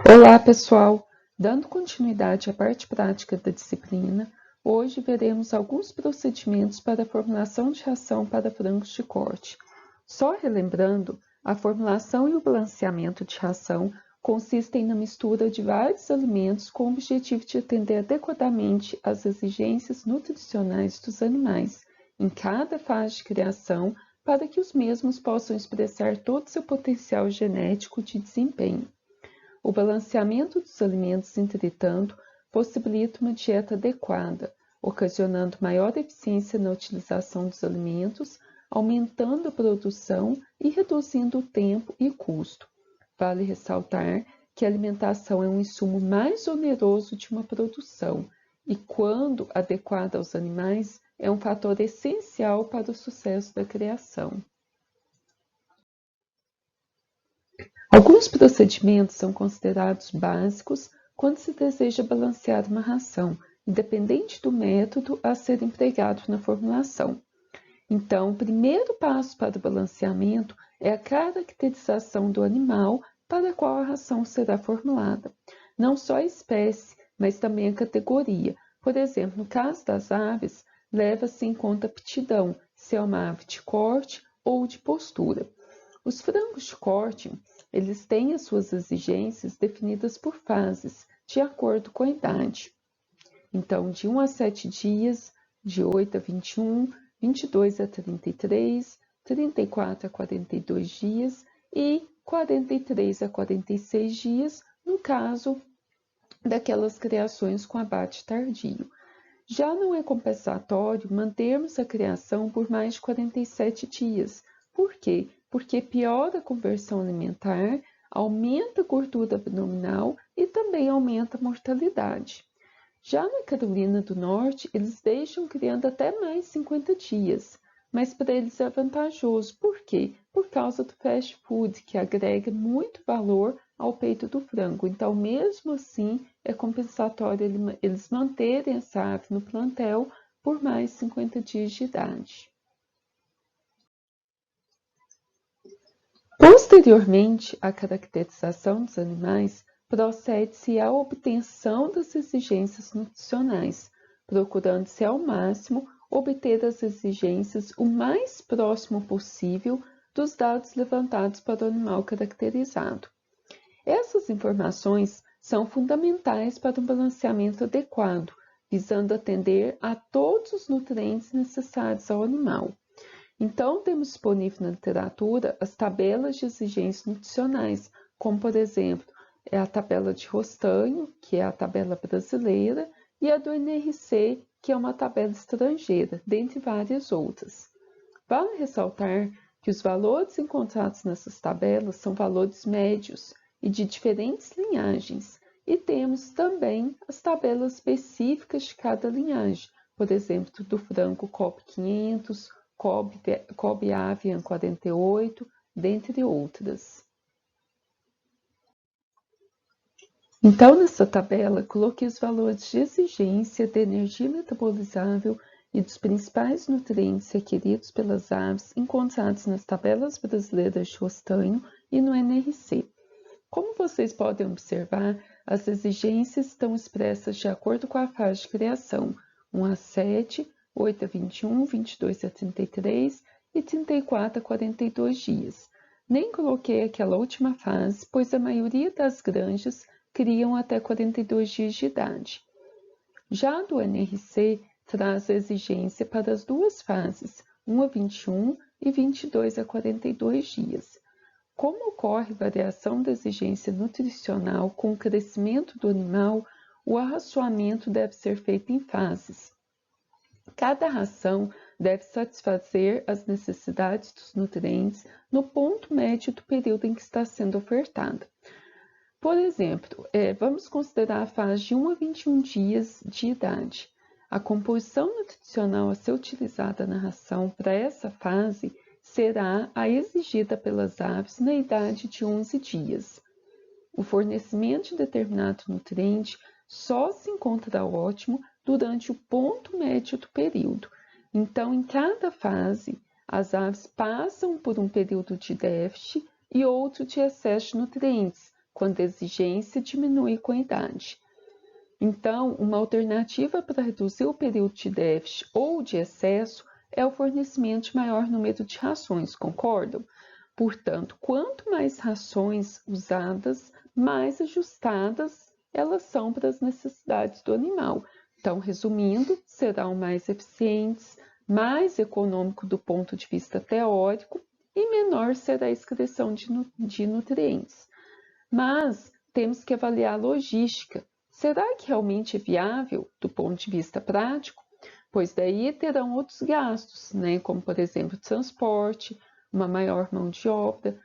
Olá, pessoal! Dando continuidade à parte prática da disciplina, hoje veremos alguns procedimentos para a formulação de ração para frangos de corte. Só relembrando, a formulação e o balanceamento de ração consistem na mistura de vários alimentos com o objetivo de atender adequadamente às exigências nutricionais dos animais em cada fase de criação, para que os mesmos possam expressar todo o seu potencial genético de desempenho. O balanceamento dos alimentos, entretanto, possibilita uma dieta adequada, ocasionando maior eficiência na utilização dos alimentos, aumentando a produção e reduzindo o tempo e custo. Vale ressaltar que a alimentação é um insumo mais oneroso de uma produção e, quando adequada aos animais, é um fator essencial para o sucesso da criação. Alguns procedimentos são considerados básicos quando se deseja balancear uma ração, independente do método a ser empregado na formulação. Então, o primeiro passo para o balanceamento é a caracterização do animal para qual a ração será formulada. Não só a espécie, mas também a categoria. Por exemplo, no caso das aves, leva-se em conta a aptidão, se é uma ave de corte ou de postura. Os frangos de corte, eles têm as suas exigências definidas por fases, de acordo com a idade. Então, de 1 a 7 dias, de 8 a 21, 22 a 33, 34 a 42 dias e 43 a 46 dias, no caso daquelas criações com abate tardio. Já não é compensatório mantermos a criação por mais de 47 dias. Por quê? Porque piora a conversão alimentar, aumenta a gordura abdominal e também aumenta a mortalidade. Já na Carolina do Norte, eles deixam criando até mais 50 dias, mas para eles é vantajoso. Por quê? Por causa do fast food, que agrega muito valor ao peito do frango. Então, mesmo assim, é compensatório eles manterem essa ave no plantel por mais 50 dias de idade. Posteriormente à caracterização dos animais, procede-se à obtenção das exigências nutricionais, procurando-se ao máximo obter as exigências o mais próximo possível dos dados levantados para o animal caracterizado. Essas informações são fundamentais para um balanceamento adequado, visando atender a todos os nutrientes necessários ao animal. Então, temos disponível na literatura as tabelas de exigências nutricionais, como, por exemplo, a tabela de Rostanho, que é a tabela brasileira, e a do NRC, que é uma tabela estrangeira, dentre várias outras. Vale ressaltar que os valores encontrados nessas tabelas são valores médios e de diferentes linhagens, e temos também as tabelas específicas de cada linhagem, por exemplo, do frango COB 500, Kobe Avian 48, dentre outras. Então, nessa tabela, coloquei os valores de exigência de energia metabolizável e dos principais nutrientes requeridos pelas aves encontrados nas tabelas brasileiras de Rostanho e no NRC. Como vocês podem observar, as exigências estão expressas de acordo com a fase de criação, 1 a 7, 8 a 21, 22 a 33 e 34 a 42 dias. Nem coloquei aquela última fase, pois a maioria das granjas criam até 42 dias de idade. Já do NRC, traz a exigência para as duas fases, 1 a 21 e 22 a 42 dias. Como ocorre variação da exigência nutricional com o crescimento do animal, o arraçoamento deve ser feito em fases. Cada ração deve satisfazer as necessidades dos nutrientes no ponto médio do período em que está sendo ofertada. Por exemplo, vamos considerar a fase de 1 a 21 dias de idade. A composição nutricional a ser utilizada na ração para essa fase será a exigida pelas aves na idade de 11 dias. O fornecimento de determinado nutriente só se encontra ótimo durante o ponto médio do período. Então, em cada fase, as aves passam por um período de déficit e outro de excesso de nutrientes, quando a exigência diminui com a idade. Então, uma alternativa para reduzir o período de déficit ou de excesso é o fornecimento de maior número de rações, concordam? Portanto, quanto mais rações usadas, mais ajustadas elas são para as necessidades do animal. Então, resumindo, serão mais eficientes, mais econômico do ponto de vista teórico e menor será a excreção de nutrientes. Mas temos que avaliar a logística. Será que realmente é viável do ponto de vista prático? Pois daí terão outros gastos, né? Como por exemplo transporte, uma maior mão de obra,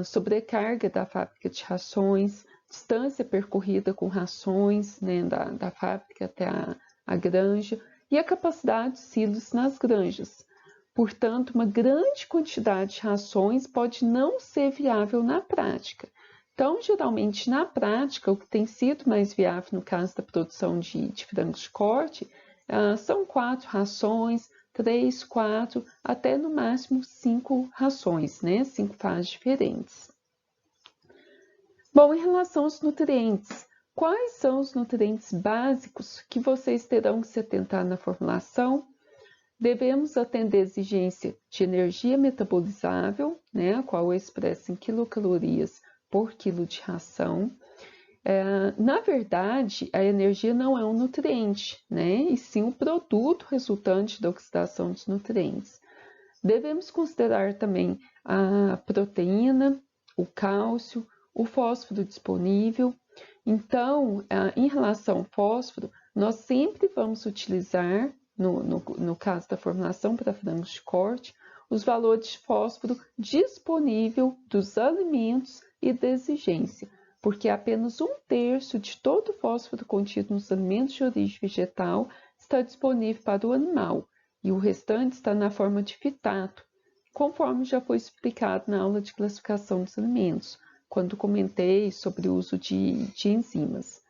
sobrecarga da fábrica de rações, distância percorrida com rações, né, da fábrica até a granja e a capacidade de silos nas granjas. Portanto, uma grande quantidade de rações pode não ser viável na prática. Então, geralmente, na prática, o que tem sido mais viável no caso da produção de frangos de corte são 4 rações, 3, 4, até no máximo 5 rações, né? 5 fases diferentes. Bom, em relação aos nutrientes, quais são os nutrientes básicos que vocês terão que se atentar na formulação? Devemos atender a exigência de energia metabolizável, né, a qual é expressa em quilocalorias por quilo de ração. Na verdade, a energia não é um nutriente, né, e sim um produto resultante da oxidação dos nutrientes. Devemos considerar também a proteína, o cálcio, o fósforo disponível. Então, em relação ao fósforo, nós sempre vamos utilizar, no caso da formulação para frangos de corte, os valores de fósforo disponível dos alimentos e da exigência, porque apenas 1/3 de todo o fósforo contido nos alimentos de origem vegetal está disponível para o animal, e o restante está na forma de fitato, conforme já foi explicado na aula de classificação dos alimentos, quando comentei sobre o uso de enzimas.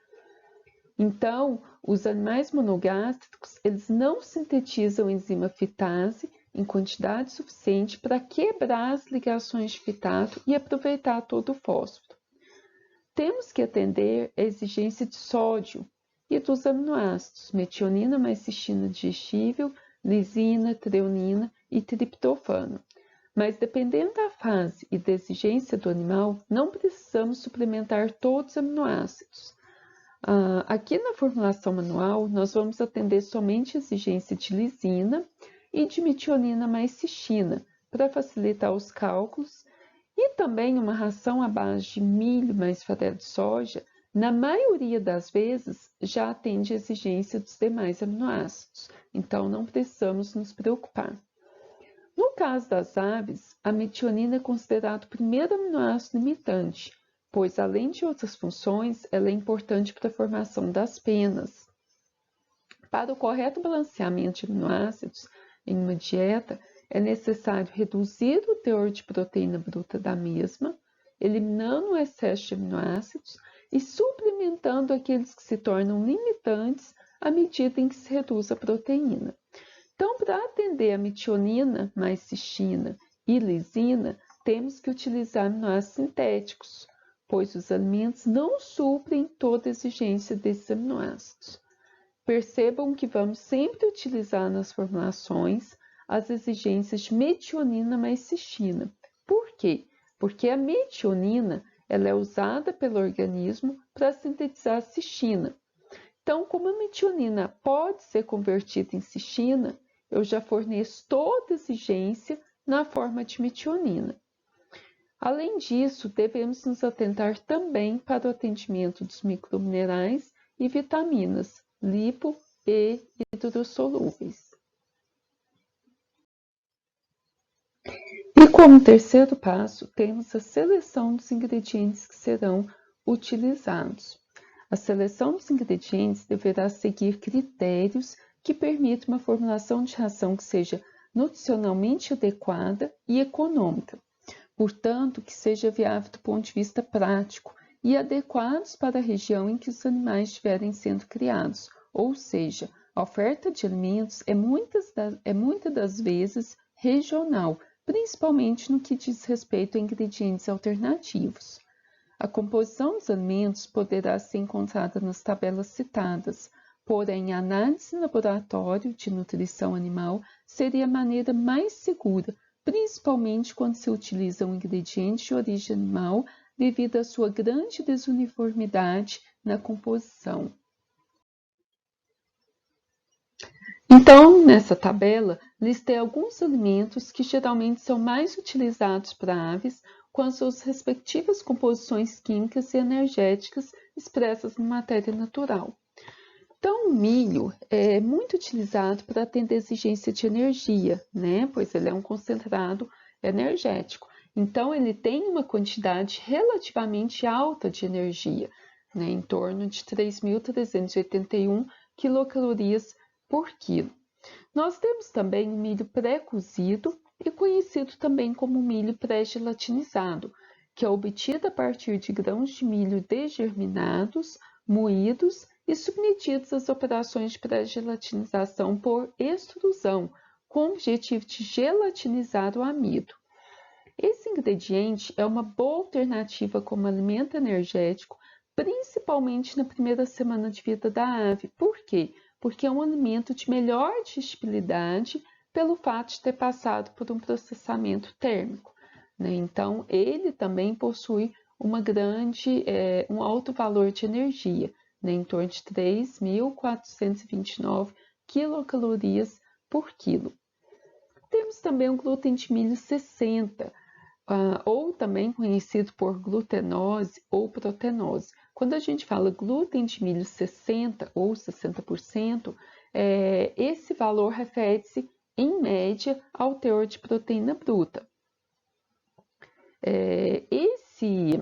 Então, os animais monogástricos, eles não sintetizam enzima fitase em quantidade suficiente para quebrar as ligações de fitato e aproveitar todo o fósforo. Temos que atender à exigência de sódio e dos aminoácidos, metionina mais cistina digestível, lisina, treonina e triptofano. Mas dependendo da fase e da exigência do animal, não precisamos suplementar todos os aminoácidos. Aqui na formulação manual, nós vamos atender somente a exigência de lisina e de metionina mais cistina, para facilitar os cálculos, e também uma ração à base de milho mais farelo de soja, na maioria das vezes, já atende a exigência dos demais aminoácidos, então não precisamos nos preocupar. No caso das aves, a metionina é considerado o primeiro aminoácido limitante, pois além de outras funções, ela é importante para a formação das penas. Para o correto balanceamento de aminoácidos em uma dieta, é necessário reduzir o teor de proteína bruta da mesma, eliminando o excesso de aminoácidos e suplementando aqueles que se tornam limitantes à medida em que se reduz a proteína. Então, para atender a metionina mais cistina e lisina, temos que utilizar aminoácidos sintéticos, pois os alimentos não suprem toda a exigência desses aminoácidos. Percebam que vamos sempre utilizar nas formulações as exigências de metionina mais cistina. Por quê? Porque a metionina ela é usada pelo organismo para sintetizar a cistina. Então, como a metionina pode ser convertida em cistina, eu já forneço toda a exigência na forma de metionina. Além disso, devemos nos atentar também para o atendimento dos microminerais e vitaminas, lipo e hidrossolúveis. E como terceiro passo, temos a seleção dos ingredientes que serão utilizados. A seleção dos ingredientes deverá seguir critérios que permitam uma formulação de ração que seja nutricionalmente adequada e econômica, portanto, que seja viável do ponto de vista prático e adequados para a região em que os animais estiverem sendo criados, ou seja, a oferta de alimentos é muitas das vezes regional, principalmente no que diz respeito a ingredientes alternativos. A composição dos alimentos poderá ser encontrada nas tabelas citadas, porém a análise em laboratório de nutrição animal seria a maneira mais segura, principalmente quando se utiliza um ingrediente de origem animal devido à sua grande desuniformidade na composição. Então, nessa tabela, listei alguns alimentos que geralmente são mais utilizados para aves com as suas respectivas composições químicas e energéticas expressas na matéria natural. Então, o milho é muito utilizado para atender a exigência de energia, né? Pois ele é um concentrado energético. Então, ele tem uma quantidade relativamente alta de energia, né? Em torno de 3.381 quilocalorias por quilo. Nós temos também o milho pré-cozido e conhecido também como milho pré-gelatinizado, que é obtido a partir de grãos de milho desgerminados, moídos e submetidos às operações de pré-gelatinização por extrusão, com o objetivo de gelatinizar o amido. Esse ingrediente é uma boa alternativa como alimento energético, principalmente na primeira semana de vida da ave. Por quê? Porque é um alimento de melhor digestibilidade pelo fato de ter passado por um processamento térmico, né? Então, ele também possui um alto valor de energia, né? Em torno de 3.429 quilocalorias por quilo. Temos também o glúten de milho 60, ou também conhecido por glutenose ou protenose. Quando a gente fala glúten de milho 60 ou 60%, esse valor refere-se, em média, ao teor de proteína bruta. Esse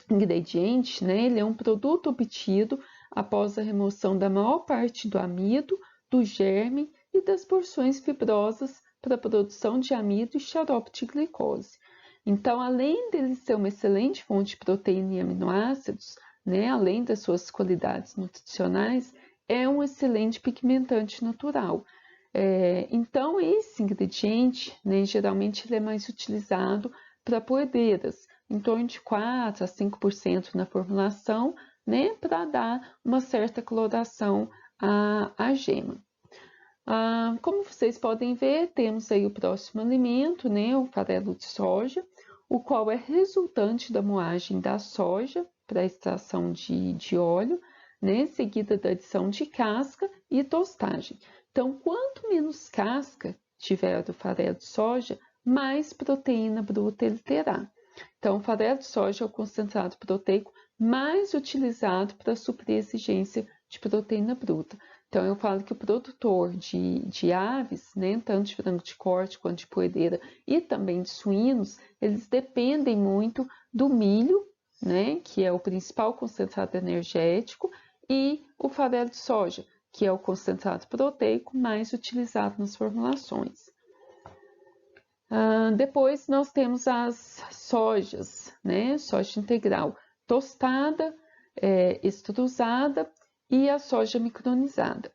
ingrediente, né, ele é um produto obtido após a remoção da maior parte do amido, do germe e das porções fibrosas para a produção de amido e xarope de glicose. Então, além dele ser uma excelente fonte de proteína e aminoácidos, né, além das suas qualidades nutricionais, é um excelente pigmentante natural. Então, esse ingrediente, né, geralmente ele é mais utilizado para poedeiras, em torno de 4 a 5% na formulação, né, para dar uma certa coloração à gema. Como vocês podem ver, temos aí o próximo alimento, né, o farelo de soja, o qual é resultante da moagem da soja para a extração de óleo, né, seguida da adição de casca e tostagem. Então, quanto menos casca tiver do farelo de soja, mais proteína bruta ele terá. Então, o farelo de soja é o concentrado proteico mais utilizado para suprir a exigência de proteína bruta. Então, eu falo que o produtor de aves, né, tanto de frango de corte quanto de poedeira e também de suínos, eles dependem muito do milho, né, que é o principal concentrado energético, e o farelo de soja, que é o concentrado proteico mais utilizado nas formulações. Depois nós temos as sojas, né, soja integral tostada, extrusada e a soja micronizada.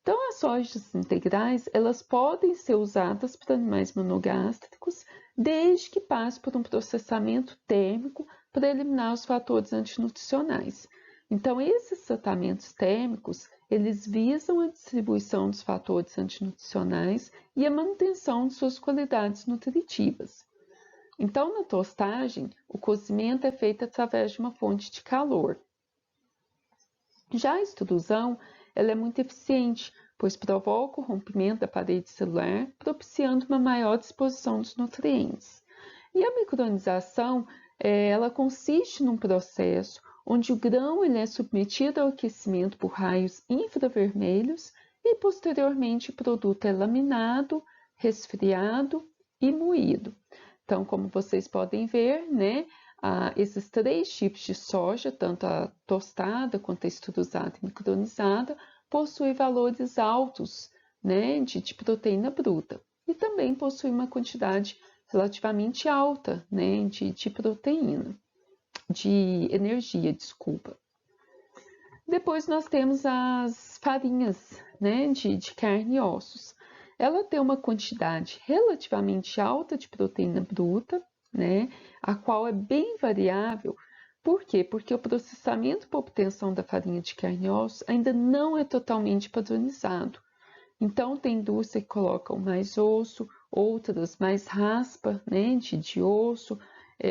Então, as sojas integrais, elas podem ser usadas para animais monogástricos, desde que passe por um processamento térmico para eliminar os fatores antinutricionais. Então, esses tratamentos térmicos, eles visam a distribuição dos fatores antinutricionais e a manutenção de suas qualidades nutritivas. Então, na tostagem, o cozimento é feito através de uma fonte de calor. Já a extrusão, ela é muito eficiente, pois provoca o rompimento da parede celular, propiciando uma maior disposição dos nutrientes. E a micronização, ela consiste num processo onde o grão ele é submetido ao aquecimento por raios infravermelhos e, posteriormente, o produto é laminado, resfriado e moído. Então, como vocês podem ver, né, esses três tipos de soja, tanto a tostada quanto a extrusada e micronizada, possuem valores altos, né, de proteína bruta e também possuem uma quantidade relativamente alta, né, de proteína, de energia, desculpa. Depois nós temos as farinhas, né, de carne e ossos. Ela tem uma quantidade relativamente alta de proteína bruta, né, a qual é bem variável, Por quê? Porque o processamento para obtenção da farinha de carne e ossos ainda não é totalmente padronizado. Então, tem indústria que colocam mais osso, outras mais raspa, né, de osso,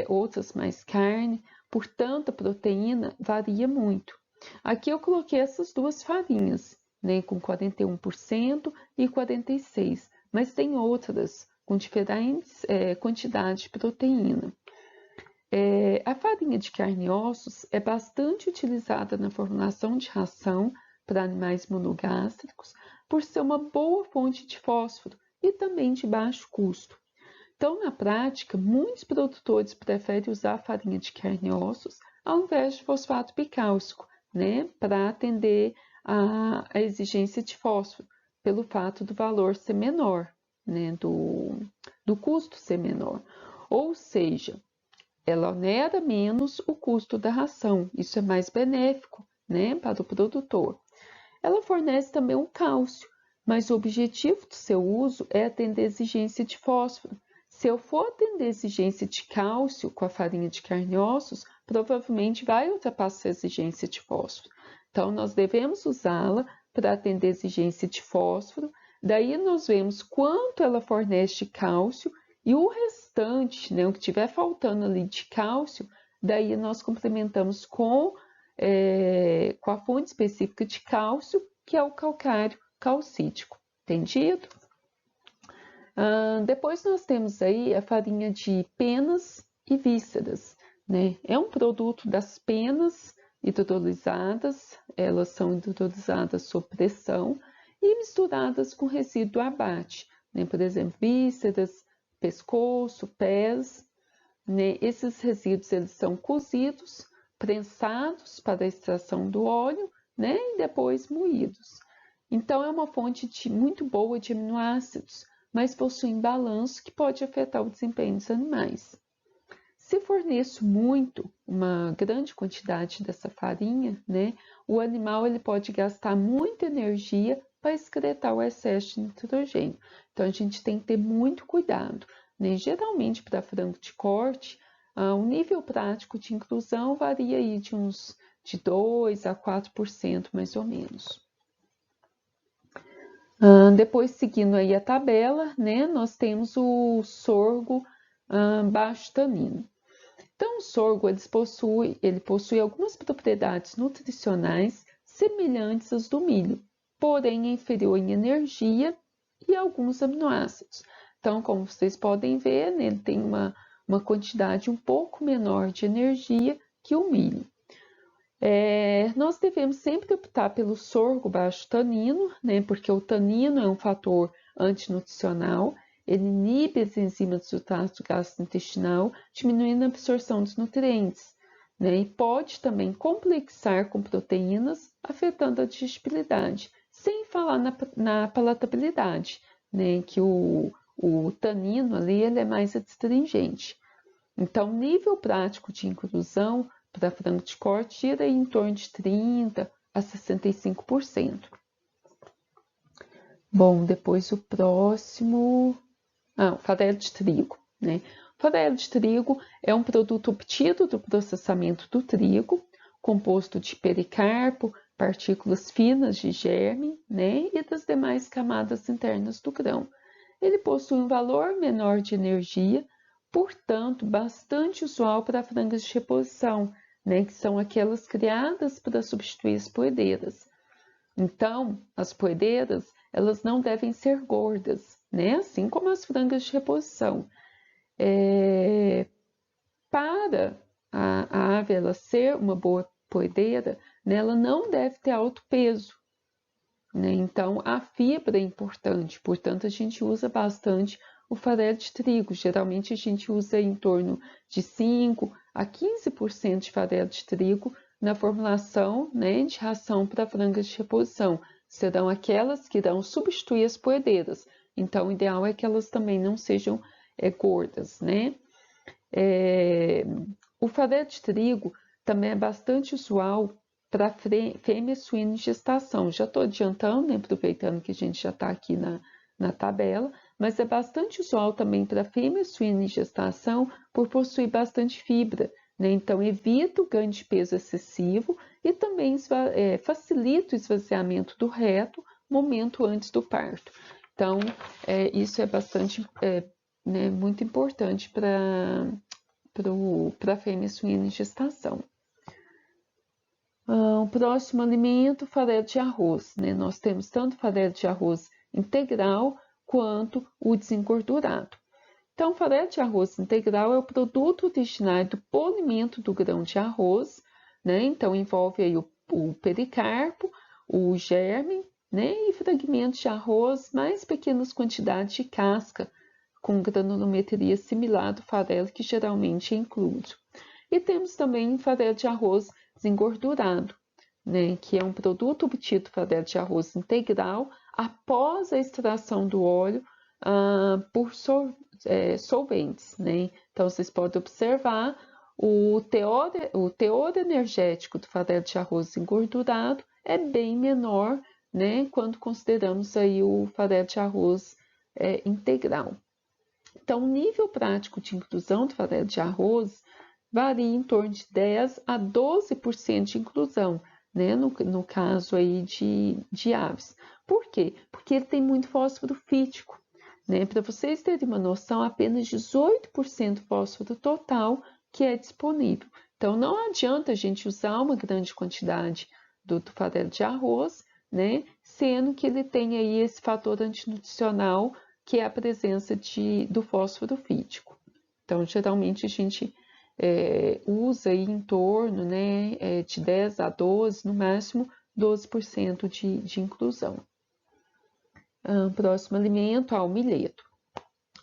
outras mais carne. Portanto, a proteína varia muito. Aqui eu coloquei essas duas farinhas, né, com 41% e 46%, mas tem outras com diferentes quantidades de proteína. A farinha de carne e ossos é bastante utilizada na formulação de ração para animais monogástricos, por ser uma boa fonte de fósforo e também de baixo custo. Então, na prática, muitos produtores preferem usar a farinha de carne e ossos ao invés de fosfato bicálcico, né, para atender a exigência de fósforo, pelo fato do valor ser menor, né, do custo ser menor. Ou seja, ela onera menos o custo da ração, isso é mais benéfico, né, para o produtor. Ela fornece também um cálcio, mas o objetivo do seu uso é atender a exigência de fósforo. Se eu for atender a exigência de cálcio com a farinha de carne e ossos, provavelmente vai ultrapassar a exigência de fósforo. Então, nós devemos usá-la para atender a exigência de fósforo. Daí, nós vemos quanto ela fornece de cálcio e o restante, né, o que estiver faltando ali de cálcio, daí nós complementamos com a fonte específica de cálcio, que é o calcário calcítico. Entendido? Depois nós temos aí a farinha de penas e vísceras, né? É um produto das penas hidrolisadas, elas são hidrolisadas sob pressão e misturadas com resíduo abate, né? Por exemplo, vísceras, pescoço, pés, né? Esses resíduos eles são cozidos, prensados para a extração do óleo, né? E depois moídos. Então é uma fonte muito boa de aminoácidos, mas possui balanço que pode afetar o desempenho dos animais. Se forneço muito, uma grande quantidade dessa farinha, né? O animal ele pode gastar muita energia para excretar o excesso de nitrogênio. Então a gente tem que ter muito cuidado, né? Geralmente para frango de corte, o nível prático de inclusão varia aí de 2 a 4% mais ou menos. Depois, seguindo aí a tabela, né, nós temos o sorgo baixo tanino. Então, o sorgo ele possui algumas propriedades nutricionais semelhantes às do milho, porém é inferior em energia e alguns aminoácidos. Então, como vocês podem ver, né, ele tem uma quantidade um pouco menor de energia que o milho. Nós devemos sempre optar pelo sorgo baixo tanino, né, porque o tanino é um fator antinutricional, ele inibe as enzimas do trato gastrointestinal, diminuindo a absorção dos nutrientes, né, e pode também complexar com proteínas, afetando a digestibilidade, sem falar na palatabilidade, né, que o tanino ali ele é mais astringente. Então, nível prático de inclusão para frango de corte gira em torno de 30% a 65%. Bom, depois o próximo... o farelo de trigo, né? O farelo de trigo é um produto obtido do processamento do trigo, composto de pericarpo, partículas finas de germe, né? E das demais camadas internas do grão. Ele possui um valor menor de energia, portanto, bastante usual para frangas de reposição, né, que são aquelas criadas para substituir as poedeiras. Então, as poedeiras, elas não devem ser gordas, né, assim como as frangas de reposição. Para a ave ela ser uma boa poedeira, né, ela não deve ter alto peso, né? Então, a fibra é importante, portanto, a gente usa bastante o farelo de trigo. Geralmente, a gente usa em torno de 5 a 15% de farelo de trigo na formulação, né, de ração para frangas de reposição. Serão aquelas que irão substituir as poedeiras. Então, o ideal é que elas também não sejam gordas, né? O farelo de trigo também é bastante usual para fêmea suína em gestação. Já estou adiantando, né, aproveitando que a gente já está aqui na tabela, mas é bastante usual também para fêmea suína em gestação por possuir bastante fibra, né? Então, evita o ganho de peso excessivo e também facilita o esvaziamento do reto momento antes do parto. Então, isso é bastante, né, muito importante para a fêmea suína em gestação. O próximo alimento, farelo de arroz, né? Nós temos tanto farelo de arroz integral quanto o desengordurado. Então, o farelo de arroz integral é o produto originário do polimento do grão de arroz, né? Então, envolve aí o pericarpo, o germe, né? E fragmentos de arroz, mais pequenas quantidades de casca, com granulometria similar do farelo que geralmente é incluído. E temos também o farelo de arroz desengordurado, né? Que é um produto obtido do farelo de arroz integral após a extração do óleo por solventes, né? Então, vocês podem observar o teor energético do farelo de arroz engordurado é bem menor, né? Quando consideramos aí o farelo de arroz integral. Então, o nível prático de inclusão do farelo de arroz varia em torno de 10 a 12% de inclusão, né? No caso aí de aves. Por quê? Porque ele tem muito fósforo fítico. Né? Para vocês terem uma noção, apenas 18% fósforo total que é disponível. Então, não adianta a gente usar uma grande quantidade do farelo de arroz, né? Sendo que ele tem aí esse fator antinutricional, que é a presença do fósforo fítico. Então, geralmente a gente usa aí em torno, né, de 10 a 12, no máximo 12% de inclusão. Próximo alimento, o milheto.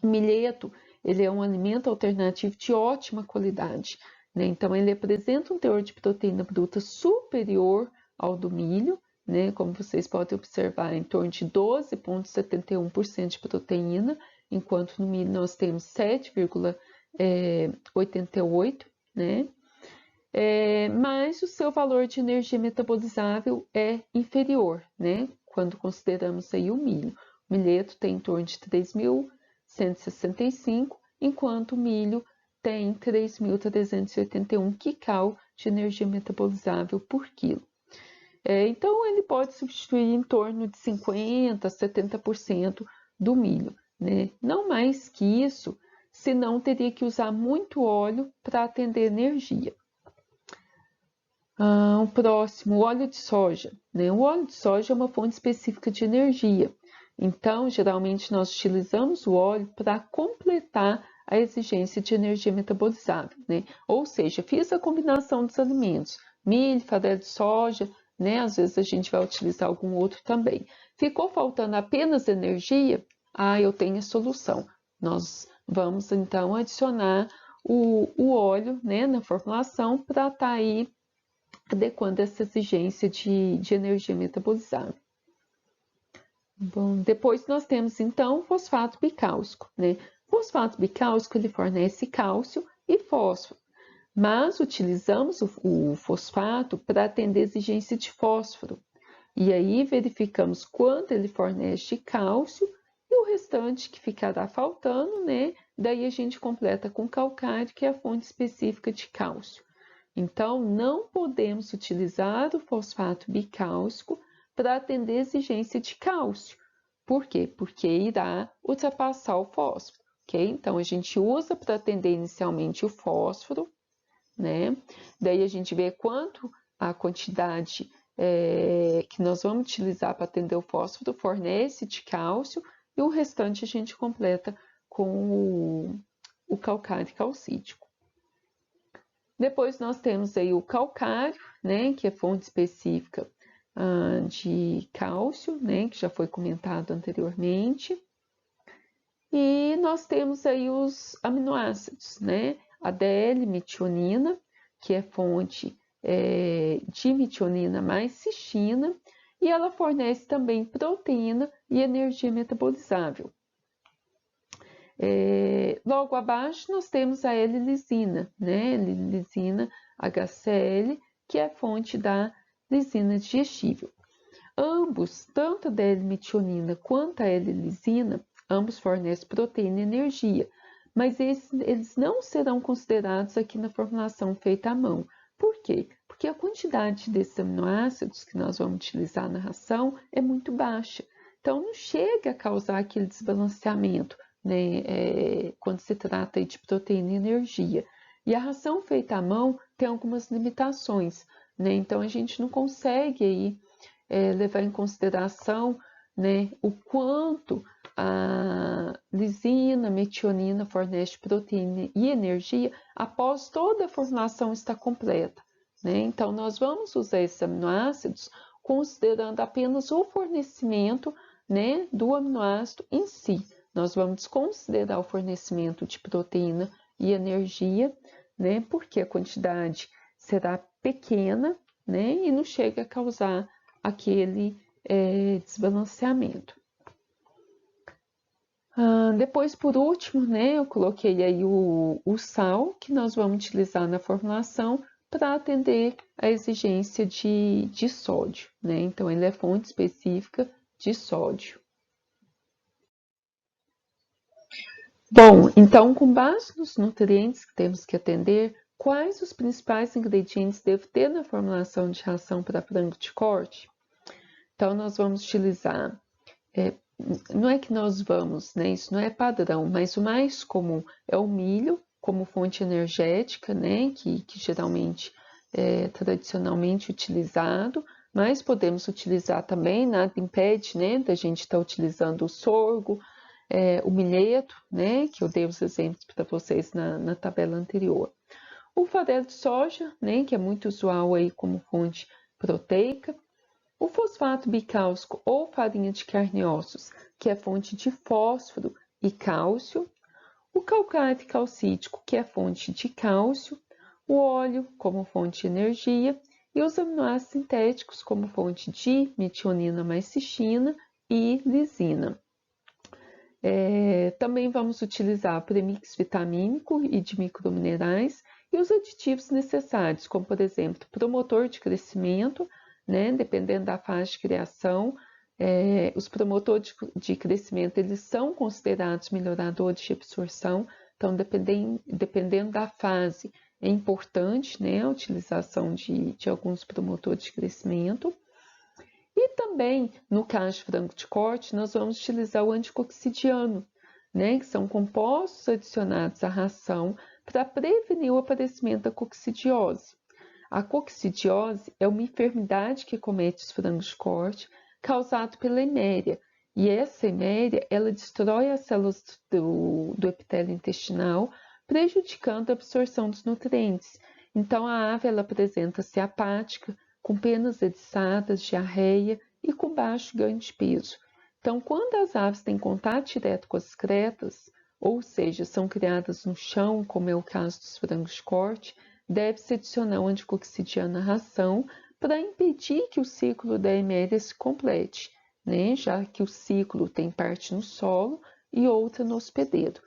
O milheto, ele é um alimento alternativo de ótima qualidade, né? Então, ele apresenta um teor de proteína bruta superior ao do milho, né? Como vocês podem observar, em torno de 12,71% de proteína, enquanto no milho nós temos 7,88%, né? Mas o seu valor de energia metabolizável é inferior, né? Quando consideramos aí o milho. O milheto tem em torno de 3.165, enquanto o milho tem 3.381 kcal de energia metabolizável por quilo. Então, ele pode substituir em torno de 50% a 70% do milho, né? Não mais que isso, senão teria que usar muito óleo para atender energia. O próximo, o óleo de soja, né? O óleo de soja é uma fonte específica de energia. Então, geralmente nós utilizamos o óleo para completar a exigência de energia metabolizável, né? Ou seja, fiz a combinação dos alimentos, milho, farelo de soja, né? Às vezes a gente vai utilizar algum outro também. Ficou faltando apenas energia? Eu tenho a solução. Nós vamos então adicionar o óleo, né, na formulação para estar aí adequando essa exigência de energia metabolizável. Bom, depois nós temos então o fosfato bicálcico, né? O fosfato bicálcico ele fornece cálcio e fósforo, mas utilizamos o fosfato para atender a exigência de fósforo. E aí verificamos quanto ele fornece de cálcio e o restante que ficará faltando, né? Daí a gente completa com calcário, que é a fonte específica de cálcio. Então, não podemos utilizar o fosfato bicálcico para atender a exigência de cálcio. Por quê? Porque irá ultrapassar o fósforo, ok? Então, a gente usa para atender inicialmente o fósforo, né? Daí a gente vê quanto a quantidade que nós vamos utilizar para atender o fósforo fornece de cálcio e o restante a gente completa com o calcário calcítico. Depois nós temos aí o calcário, né, que é fonte específica de cálcio, né, que já foi comentado anteriormente. E nós temos aí os aminoácidos, né, a DL-metionina, que é fonte de metionina mais cistina, e ela fornece também proteína e energia metabolizável. Logo abaixo nós temos a L-lisina, né? L-lisina HCl, que é fonte da lisina digestível. Ambos, tanto a L-metionina quanto a L-lisina, ambos fornecem proteína e energia, mas eles não serão considerados aqui na formulação feita à mão. Por quê? Porque a quantidade desses aminoácidos que nós vamos utilizar na ração é muito baixa. Então, não chega a causar aquele desbalanceamento, né, quando se trata de proteína e energia. E a ração feita à mão tem algumas limitações, né? Então, a gente não consegue aí, levar em consideração, né, o quanto a lisina, metionina fornece proteína e energia após toda a formulação estar completa, né? Então, nós vamos usar esses aminoácidos considerando apenas o fornecimento, né, do aminoácido em si. Nós vamos desconsiderar o fornecimento de proteína e energia, né, porque a quantidade será pequena, né, e não chega a causar aquele desbalanceamento. Depois, por último, né, eu coloquei aí o sal, que nós vamos utilizar na formulação para atender a exigência de sódio, né? Então, ele é fonte específica de sódio. Bom, então, com base nos nutrientes que temos que atender, quais os principais ingredientes devo ter na formulação de ração para frango de corte? Então, nós vamos utilizar, não é que nós vamos, né? Isso não é padrão, mas o mais comum é o milho como fonte energética, né? Que geralmente é tradicionalmente utilizado, mas podemos utilizar também, nada impede, né, da gente estar utilizando o sorgo, o milheto, né, que eu dei os exemplos para vocês na tabela anterior. O farelo de soja, né, que é muito usual aí como fonte proteica. O fosfato bicálcico ou farinha de carne e ossos, que é fonte de fósforo e cálcio. O calcário calcítico, que é fonte de cálcio. O óleo, como fonte de energia. E os aminoácidos sintéticos, como fonte de metionina mais cistina e lisina. Também vamos utilizar premix vitamínico e de microminerais e os aditivos necessários, como por exemplo, promotor de crescimento, né, dependendo da fase de criação, os promotores de crescimento eles são considerados melhoradores de absorção, então dependendo da fase é importante, né, a utilização de alguns promotores de crescimento. E também, no caso de frango de corte, nós vamos utilizar o anticoccidiano, né, que são compostos adicionados à ração para prevenir o aparecimento da coccidiose. A coccidiose é uma enfermidade que comete os frangos de corte, causada pela eméria. E essa eméria, ela destrói as células do epitélio intestinal, prejudicando a absorção dos nutrientes. Então, a ave ela apresenta-se apática, com penas eriçadas, diarreia e com baixo ganho de peso. Então, quando as aves têm contato direto com as excretas, ou seja, são criadas no chão, como é o caso dos frangos de corte, deve-se adicionar o anticoccidiano à ração para impedir que o ciclo da eméria se complete, né? Já que o ciclo tem parte no solo e outra no hospedeiro.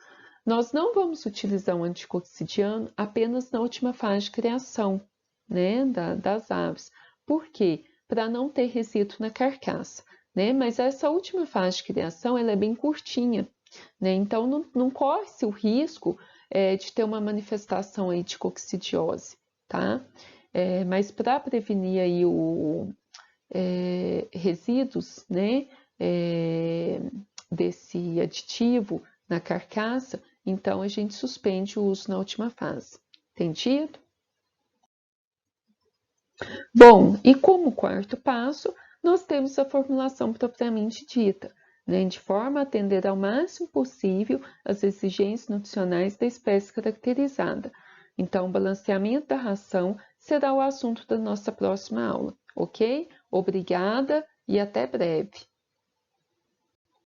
Nós não vamos utilizar o anticoccidiano apenas na última fase de criação, né, das aves. Por quê? Para não ter resíduo na carcaça, né? Mas essa última fase de criação ela é bem curtinha, né? Então não corre-se o risco de ter uma manifestação aí de coccidiose, tá? Mas para prevenir aí resíduos, né, desse aditivo na carcaça, então a gente suspende o uso na última fase. Entendido? Bom, e como quarto passo, nós temos a formulação propriamente dita, né, de forma a atender ao máximo possível as exigências nutricionais da espécie caracterizada. Então, o balanceamento da ração será o assunto da nossa próxima aula, ok? Obrigada e até breve.